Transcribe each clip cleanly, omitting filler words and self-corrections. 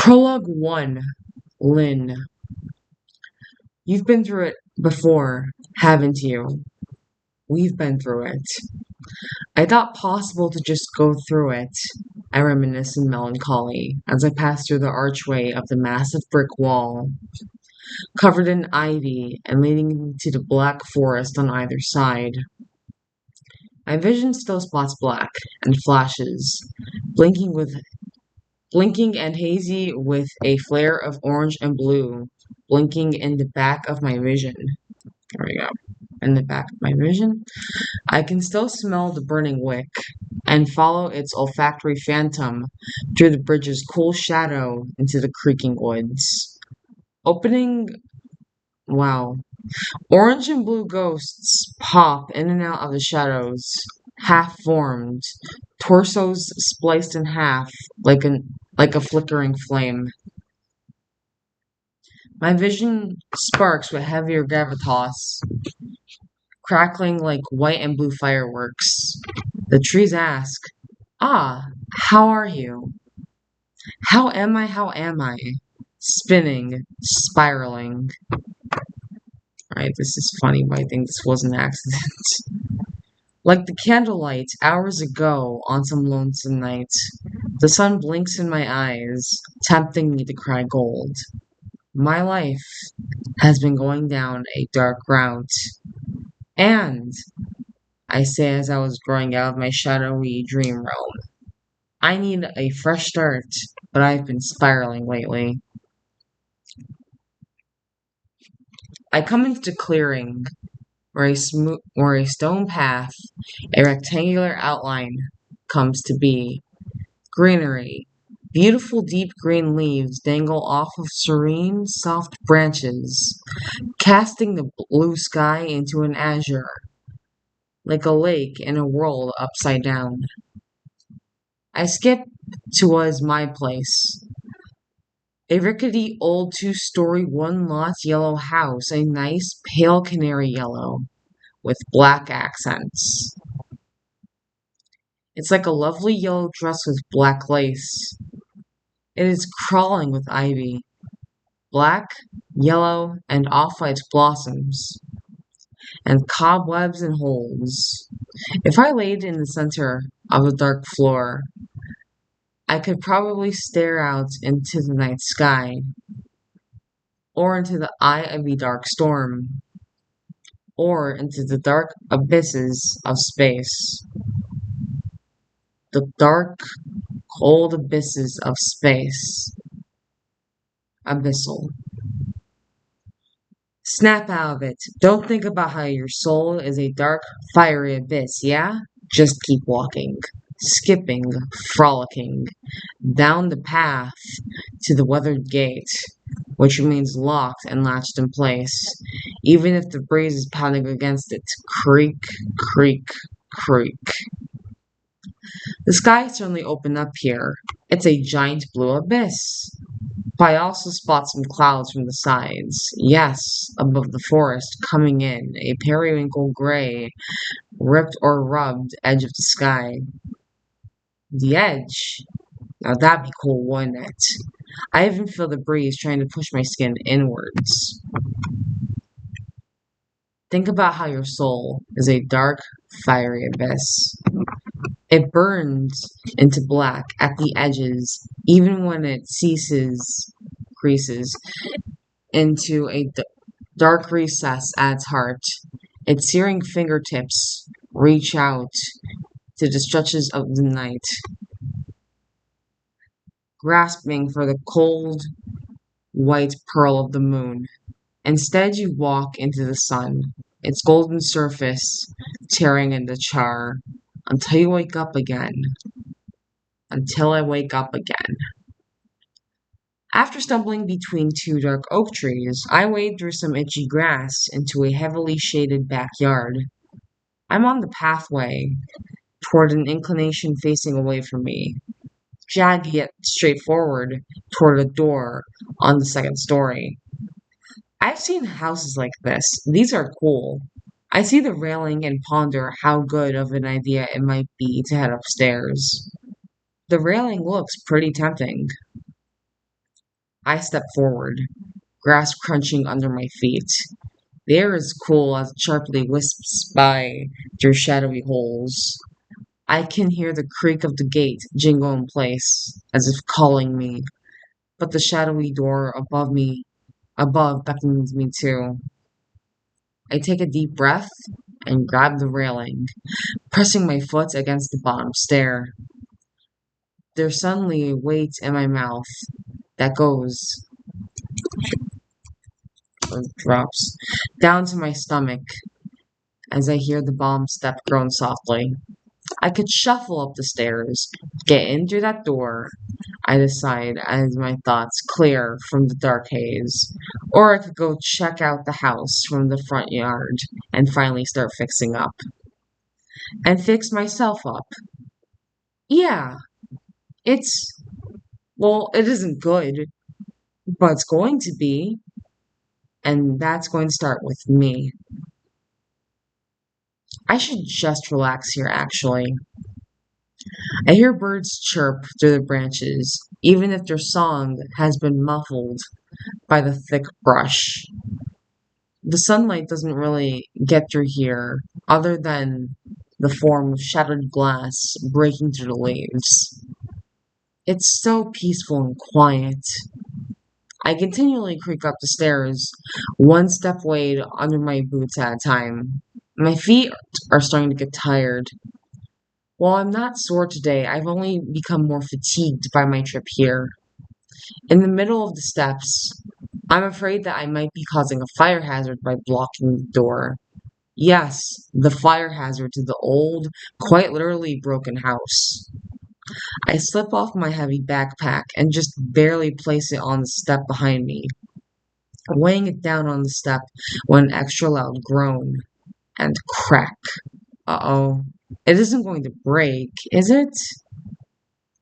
Prologue I, Lynn. You've been through it before, haven't you? We've been through it. I thought possible to just go through it. I reminisce in melancholy as I pass through the archway of the massive brick wall, covered in ivy and leading to the black forest on either side. My vision still spots black and flashes, blinking and hazy with a flare of orange and blue, blinking in the back of my vision. There we go. In the back of my vision. I can still smell the burning wick and follow its olfactory phantom through the bridge's cool shadow into the creaking woods. Opening, wow. Orange and blue ghosts pop in and out of the shadows, half formed, torsos spliced in half like a flickering flame. My vision sparks with heavier gravitas, crackling like white and blue fireworks. The trees ask, "Ah, how are you? How am I? How am I?" Spinning, spiraling. Alright, this is funny, but I think this was an accident. Like the candlelight hours ago on some lonesome night, the sun blinks in my eyes, tempting me to cry gold. My life has been going down a dark route, and I say as I was growing out of my shadowy dream realm, I need a fresh start, but I've been spiraling lately. I come into the clearing where a stone path, a rectangular outline, comes to be. Greenery. Beautiful deep green leaves dangle off of serene, soft branches, casting the blue sky into an azure, like a lake in a world upside down. I skip towards my place. A rickety old two-story one-lot yellow house, a nice pale canary yellow, with black accents. It's like a lovely yellow dress with black lace. It is crawling with ivy, black, yellow, and off-white blossoms, and cobwebs and holes. If I laid in the center of the dark floor, I could probably stare out into the night sky, or into the eye of a dark storm, or into the dark abysses of space. The dark, cold abysses of space. Abyssal. Snap out of it. Don't think about how your soul is a dark, fiery abyss, yeah? Just keep walking, skipping, frolicking, down the path to the weathered gate, which remains locked and latched in place, even if the breeze is pounding against it. Creak, creak, creak. The sky certainly opened up here. It's a giant blue abyss. But I also spot some clouds from the sides. Yes, above the forest, coming in, a periwinkle gray, ripped or rubbed edge of the sky. The edge? Now that'd be cool, wouldn't it? I even feel the breeze trying to push my skin inwards. Think about how your soul is a dark, fiery abyss. It burns into black at the edges, even when it creases into a dark recess at its heart. Its searing fingertips reach out to the stretches of the night, grasping for the cold, white pearl of the moon. Instead, you walk into the sun, its golden surface tearing into char, until you wake up again. Until I wake up again. After stumbling between two dark oak trees, I wade through some itchy grass into a heavily shaded backyard. I'm on the pathway toward an inclination facing away from me, jagged yet straightforward toward a door on the second story. I've seen houses like this. These are cool. I see the railing and ponder how good of an idea it might be to head upstairs. The railing looks pretty tempting. I step forward, grass crunching under my feet. The air is cool as it sharply wisps by through shadowy holes. I can hear the creak of the gate jingle in place, as if calling me, but the shadowy door above beckons me too. I take a deep breath and grab the railing, pressing my foot against the bottom stair. There's suddenly a weight in my mouth that goes, or drops, down to my stomach as I hear the bottom step groan softly. I could shuffle up the stairs, get in through that door, I decide as my thoughts clear from the dark haze. Or I could go check out the house from the front yard and finally start fixing up. And fix myself up. Yeah, it's, well, it isn't good, but it's going to be. And that's going to start with me. I should just relax here, actually. I hear birds chirp through the branches, even if their song has been muffled by the thick brush. The sunlight doesn't really get through here, other than the form of shattered glass breaking through the leaves. It's so peaceful and quiet. I continually creak up the stairs, one step weight under my boots at a time. My feet are starting to get tired. While I'm not sore today, I've only become more fatigued by my trip here. In the middle of the steps, I'm afraid that I might be causing a fire hazard by blocking the door. Yes, the fire hazard to the old, quite literally broken house. I slip off my heavy backpack and just barely place it on the step behind me, weighing it down on the step when an extra loud groan and crack. Uh-oh. It isn't going to break, is it?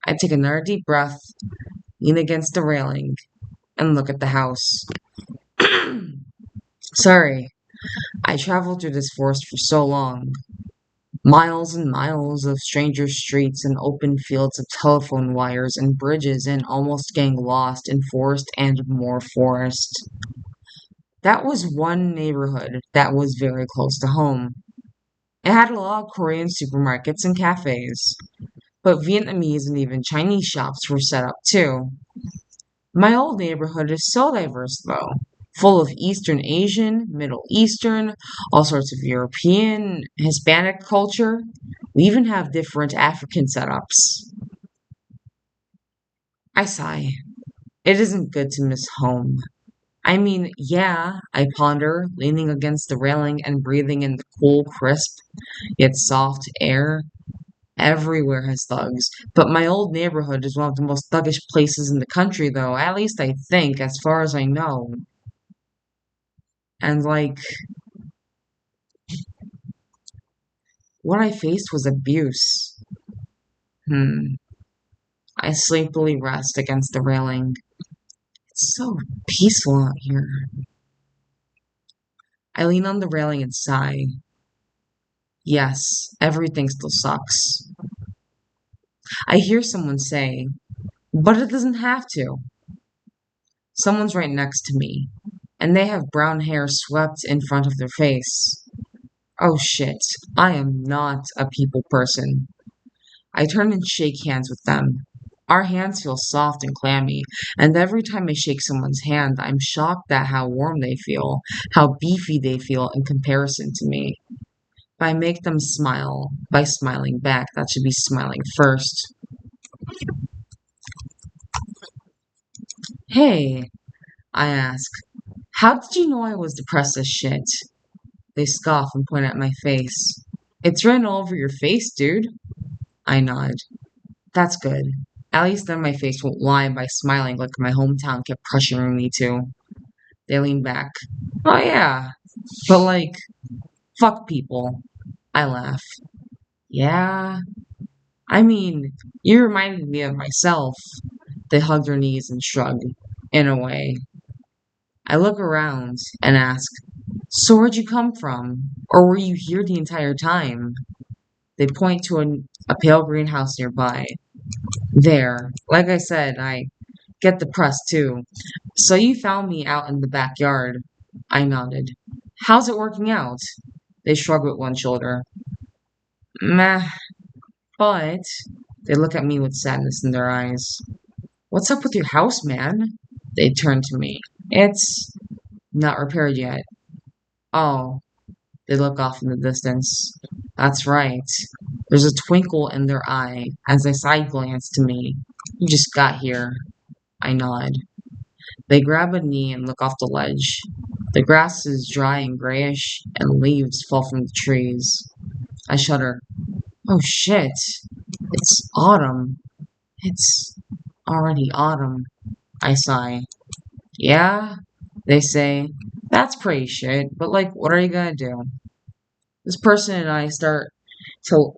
I take another deep breath, lean against the railing, and look at the house. Sorry, I traveled through this forest for so long. Miles and miles of stranger streets and open fields of telephone wires and bridges and almost getting lost in forest and more forest. That was one neighborhood that was very close to home. It had a lot of Korean supermarkets and cafes, but Vietnamese and even Chinese shops were set up too. My old neighborhood is so diverse though, full of Eastern Asian, Middle Eastern, all sorts of European, Hispanic culture. We even have different African setups. I sigh. It isn't good to miss home. I mean, yeah, I ponder, leaning against the railing and breathing in the cool, crisp, yet soft air. Everywhere has thugs, but my old neighborhood is one of the most thuggish places in the country, though, at least I think, as far as I know. And, like, what I faced was abuse. Hmm. I sleepily rest against the railing. It's so peaceful out here. I lean on the railing and sigh. Yes, everything still sucks. I hear someone say, but it doesn't have to. Someone's right next to me, and they have brown hair swept in front of their face. Oh shit, I am not a people person. I turn and shake hands with them. Our hands feel soft and clammy, and every time I shake someone's hand, I'm shocked at how warm they feel, how beefy they feel in comparison to me. If I make them smile by smiling back, that should be smiling first. Hey, I ask, how did you know I was depressed as shit? They scoff and point at my face. It's written all over your face, dude. I nod. That's good. At least then my face won't lie by smiling like my hometown kept pressuring me to. They lean back. Oh yeah, but like, fuck people. I laugh. Yeah, I mean, you reminded me of myself. They hug their knees and shrug, in a way. I look around and ask, so where'd you come from? Or were you here the entire time? They point to a pale green house nearby. There, like I said, I get depressed too. So you found me out in the backyard. I nodded. How's it working out? They shrug with one shoulder. Meh, but they look at me with sadness in their eyes. What's up with your house, man? They turn to me. It's not repaired yet. Oh, they look off in the distance. That's right. There's a twinkle in their eye as they side glance to me. You just got here. I nod. They grab a knee and look off the ledge. The grass is dry and grayish, and leaves fall from the trees. I shudder. Oh shit. It's autumn. It's already autumn. I sigh. Yeah? They say. That's pretty shit, but like, what are you gonna do? This person and I start to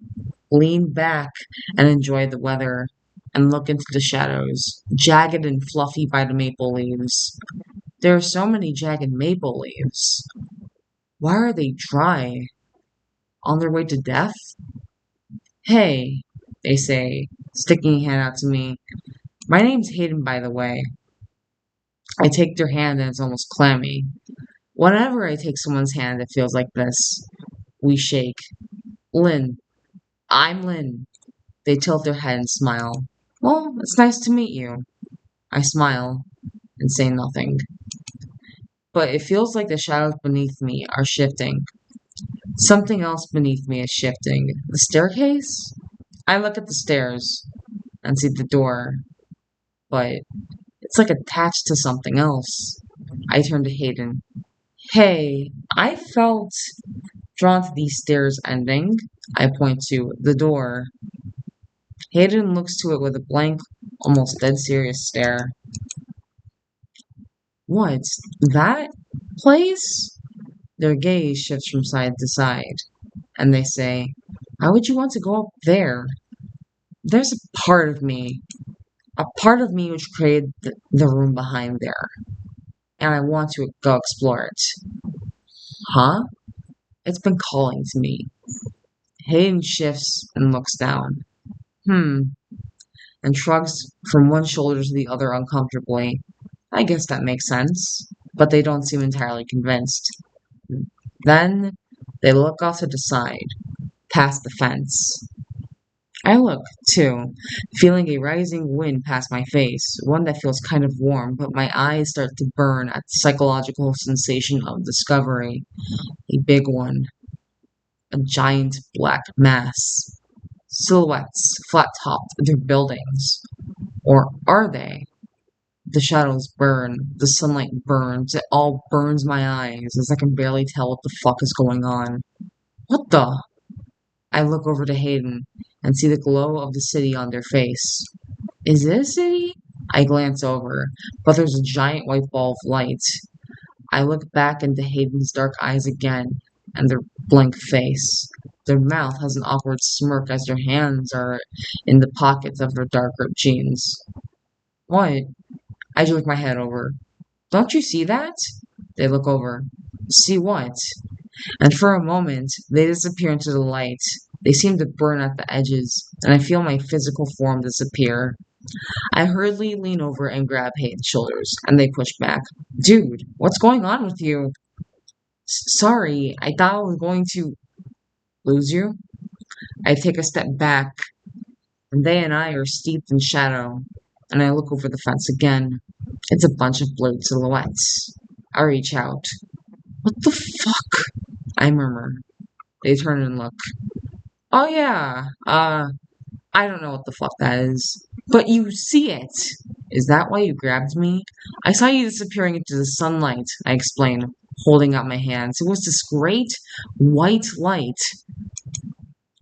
lean back and enjoy the weather and look into the shadows, jagged and fluffy by the maple leaves. There are so many jagged maple leaves. Why are they dry? On their way to death? Hey, they say, sticking a hand out to me. My name's Hayden, by the way. I take their hand and it's almost clammy. Whenever I take someone's hand, it feels like this. We shake. Lynn. I'm Lynn. They tilt their head and smile. Well, it's nice to meet you. I smile and say nothing. But it feels like the shadows beneath me are shifting. Something else beneath me is shifting. The staircase? I look at the stairs and see the door, but it's like attached to something else. I turn to Hayden. Hey, I felt drawn to these stairs ending. I point to the door. Hayden looks to it with a blank, almost dead serious stare. What? That place? Their gaze shifts from side to side, and they say, why would you want to go up there? There's a part of me which created the room behind there, and I want to go explore it. Huh? It's been calling to me. Hayden shifts and looks down. And shrugs from one shoulder to the other uncomfortably. I guess that makes sense, but they don't seem entirely convinced. Then they look off to the side, past the fence. I look, too, feeling a rising wind pass my face, one that feels kind of warm, but my eyes start to burn at the psychological sensation of discovery. A big one. A giant black mass. Silhouettes, flat-topped, they're buildings. Or are they? The shadows burn, the sunlight burns, it all burns my eyes as I can barely tell what the fuck is going on. What the? I look over to Hayden and see the glow of the city on their face. Is it a city? I glance over, but there's a giant white ball of light. I look back into Hayden's dark eyes again, and their blank face. Their mouth has an awkward smirk as their hands are in the pockets of their dark ripped jeans. What? I jerk my head over. Don't you see that? They look over. See what? And for a moment, they disappear into the light. They seem to burn at the edges, and I feel my physical form disappear. I hurriedly lean over and grab Hayden's shoulders, and they push back. Dude, what's going on with you? Sorry, I thought I was going to lose you. I take a step back, and they and I are steeped in shadow, and I look over the fence again. It's a bunch of blurred silhouettes. I reach out. What the fuck? I murmur. They turn and look. Oh yeah, I don't know what the fuck that is. But you see it. Is that why you grabbed me? I saw you disappearing into the sunlight, I explain, holding out my hands. It was this great white light.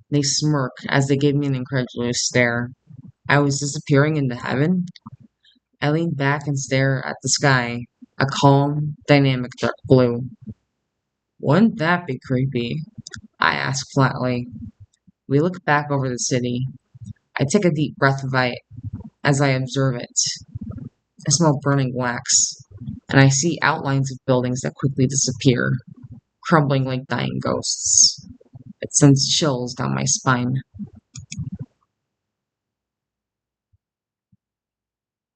They smirk as they give me an incredulous stare. I was disappearing into heaven? I lean back and stare at the sky, a calm, dynamic dark blue. Wouldn't that be creepy? I ask flatly. We look back over the city. I take a deep breath as I observe it. I smell burning wax, and I see outlines of buildings that quickly disappear, crumbling like dying ghosts. It sends chills down my spine.